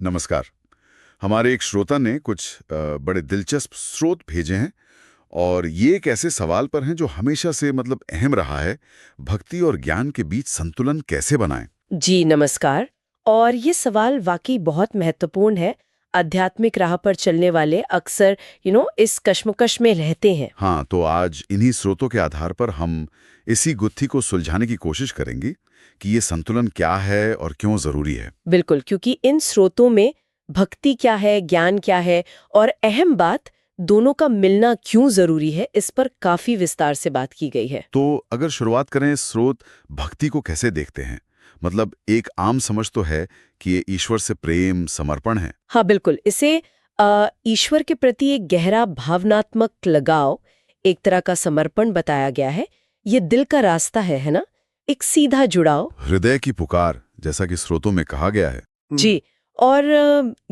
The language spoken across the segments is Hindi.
नमस्कार। हमारे एक श्रोता ने कुछ बड़े दिलचस्प स्रोत भेजे हैं और ये एक ऐसे सवाल पर हैं जो हमेशा से मतलब अहम रहा है। भक्ति और ज्ञान के बीच संतुलन कैसे बनाएं? जी नमस्कार। और ये सवाल वाकई बहुत महत्वपूर्ण है। आध्यात्मिक राह पर चलने वाले अक्सर इस कश्मकश में रहते हैं। हाँ, तो आज इन्हीं स्रोतों के आधार पर हम इसी गुत्थी को सुलझाने की कोशिश करेंगे कि ये संतुलन क्या है और क्यों जरूरी है। बिल्कुल, क्योंकि इन स्रोतों में भक्ति क्या है, ज्ञान क्या है और अहम बात दोनों का मिलना क्यों जरूरी है, इस पर काफी विस्तार से बात की गई है। तो अगर शुरुआत करें, स्रोत भक्ति को कैसे देखते हैं? मतलब एक आम समझ तो है कि ये ईश्वर से प्रेम, समर्पण है। हाँ बिल्कुल, इसे ईश्वर के प्रति एक गहरा भावनात्मक लगाव, एक तरह का समर्पण बताया गया है। ये दिल का रास्ता है ना, एक सीधा जुड़ाव। हृदय की पुकार, जैसा कि स्रोतों में कहा गया है। जी। और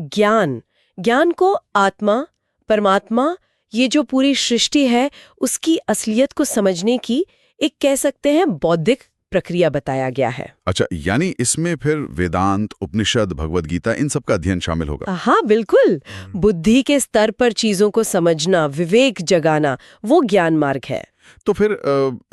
ज्ञान ज्ञान को आत्मा, परमात्मा, ये जो पूरी सृष्टि है उसकी असलियत को समझने की एक, कह सकते हैं, बौद्धिक प्रक्रिया बताया गया है। अच्छा, यानी इसमें फिर वेदांत, उपनिषद, भगवद गीता, इन सब का अध्ययन शामिल होगा। हाँ बिल्कुल। बुद्धि के स्तर पर चीजों को समझना, विवेक जगाना, वो ज्ञान मार्ग है। तो फिर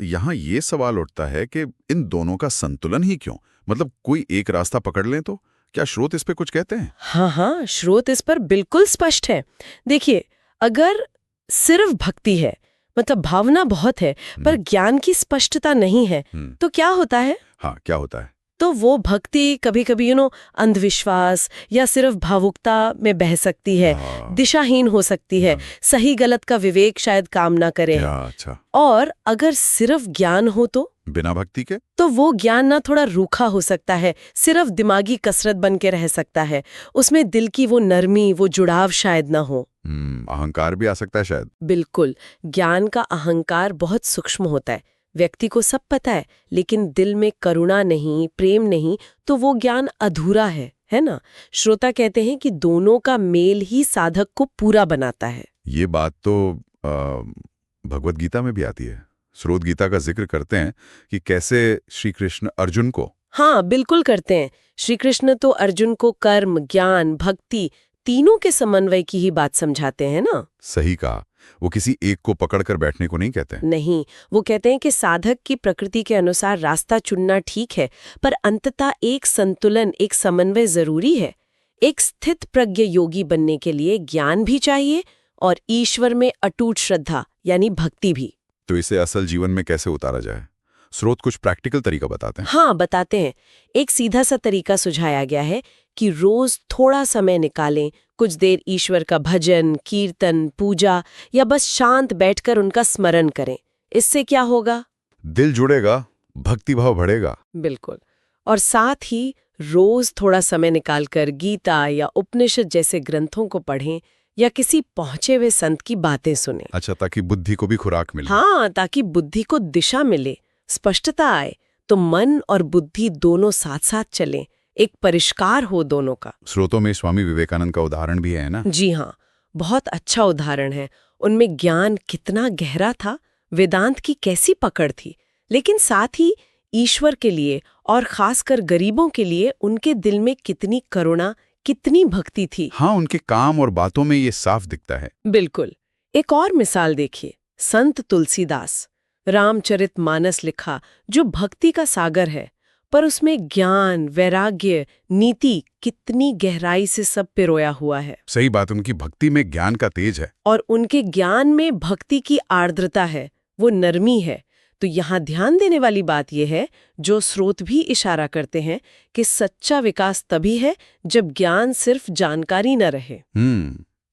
यहाँ ये सवाल उठता है कि इन दोनों का संतुलन ही क्यों? मतलब कोई एक रास्ता पकड़ लें तो क्या स्रोत इस पे कुछ कहते हैं? हाँ, स्रोत इस पर बिल्कुल स्पष्ट है। देखिए, अगर सिर्फ भक्ति है, मतलब भावना बहुत है, पर ज्ञान की स्पष्टता नहीं है, तो क्या होता है? हाँ, क्या होता है? तो वो भक्ति कभी कभी अंधविश्वास या सिर्फ भावुकता में बह सकती है, दिशाहीन हो सकती है, सही गलत का विवेक शायद काम ना करे। अच्छा। और अगर सिर्फ ज्ञान हो तो बिना भक्ति के? तो वो ज्ञान ना थोड़ा रूखा हो सकता है, सिर्फ दिमागी कसरत बन के रह सकता है। उसमें दिल की वो नरमी, वो जुड़ाव शायद ना हो। अहंकार भी आ सकता है शायद। बिल्कुल। ज्ञान का अहंकार बहुत सूक्ष्म होता है, व्यक्ति को सब पता है, लेकिन दिल में करुणा नहीं, प्रेम नहीं, तो वो ज्ञान अधूरा है ना। श्रोता कहते हैं कि दोनों का मेल ही साधक को पूरा बनाता है। ये बात तो भगवद गीता में भी आती है। स्रोत गीता का जिक्र करते हैं कि कैसे श्री कृष्ण अर्जुन को। हाँ बिल्कुल करते हैं। श्री कृष्ण तो अर्जुन को कर्म, ज्ञान, भक्ति, तीनों के समन्वय की ही बात समझाते हैं ना। सही कहा। वो किसी एक को पकड़कर बैठने को नहीं कहते। नहीं, वो कहते हैं कि साधक की प्रकृति के अनुसार रास्ता चुनना ठीक है, पर अंततः एक संतुलन, एक समन्वय जरूरी है। एक स्थित प्रज्ञ योगी बनने के लिए ज्ञान भी चाहिए और ईश्वर में अटूट श्रद्धा यानी भक्ति भी। तो इसे असल जीवन में कैसे उतारा जाए? स्रोत कुछ प्रैक्टिकल तरीका बताते हैं। हाँ बताते हैं। एक सीधा सा तरीका सुझाया गया है कि रोज थोड़ा समय निकालें, कुछ देर ईश्वर का भजन, कीर्तन, पूजा या बस शांत बैठकर उनका स्मरण करें। इससे क्या होगा? दिल जुड़ेगा, भक्ति भाव बढ़ेगा। बिल्कुल। और साथ ही रोज थोड़ा समय निकालकर गीता या उपनिषद जैसे ग्रंथों को पढ़ें या किसी पहुंचे हुए संत की बातें सुनें। अच्छा, ताकि बुद्धि को भी खुराक मिले। हाँ, ताकि बुद्धि को दिशा मिले, स्पष्टता आए, तो मन और बुद्धि दोनों साथ साथ चलें, एक परिष्कार हो दोनों का। स्रोतों में स्वामी विवेकानंद का उदाहरण भी है ना? जी हाँ, बहुत अच्छा उदाहरण है। उनमें ज्ञान कितना गहरा था, वेदांत की कैसी पकड़ थी, लेकिन साथ ही ईश्वर के लिए और खासकर गरीबों के लिए उनके दिल में कितनी करुणा, कितनी भक्ति थी। हाँ, उनके काम और बातों में ये साफ दिखता है। बिल्कुल। एक और मिसाल देखिए, संत तुलसीदास। रामचरितमानस लिखा, जो भक्ति का सागर है, पर उसमें ज्ञान, वैराग्य, नीति कितनी गहराई से सब पिरोया हुआ है। सही बात, उनकी भक्ति में ज्ञान का तेज है। और उनके ज्ञान में भक्ति की आर्द्रता है, वो नरमी है। तो यहाँ ध्यान देने वाली बात यह है, जो स्रोत भी इशारा करते हैं, कि सच्चा विकास तभी है जब ज्ञान सिर्फ जानकारी न रहे,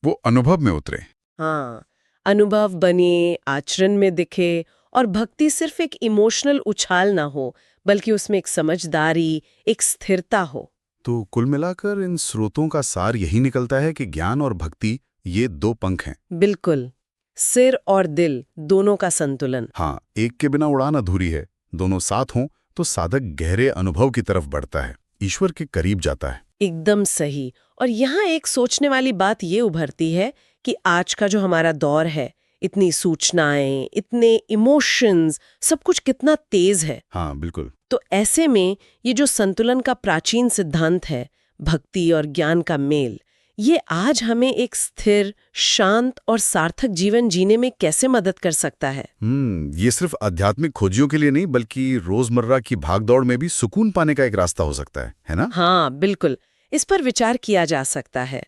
वो अनुभव में उतरे। हाँ, अनुभव बने, आचरण में दिखे, और भक्ति सिर्फ एक इमोशनल उछाल ना हो, बल्कि उसमें एक समझदारी, एक स्थिरता हो। तो कुल मिलाकर इन स्रोतों का सार यही निकलता है कि ज्ञान और भक्ति ये दो पंख हैं। बिल्कुल। सिर और दिल दोनों का संतुलन। हाँ, एक के बिना उड़ान अधूरी है। दोनों साथ हों तो साधक गहरे अनुभव की तरफ बढ़ता है, ईश्वर के करीब जाता है। एकदम सही। और यहाँ एक सोचने वाली बात ये उभरती है कि आज का जो हमारा दौर है, इतनी सूचनाएं, इतने इमोशंस, सब कुछ कितना तेज है। हाँ बिल्कुल। तो ऐसे में ये जो संतुलन का प्राचीन सिद्धांत है, भक्ति और ज्ञान का मेल, ये आज हमें एक स्थिर, शांत और सार्थक जीवन जीने में कैसे मदद कर सकता है? ये सिर्फ आध्यात्मिक खोजियों के लिए नहीं बल्कि रोजमर्रा की भागदौड़ में भी सुकून पाने का एक रास्ता हो सकता है ना? हाँ, बिल्कुल। इस पर विचार किया जा सकता है।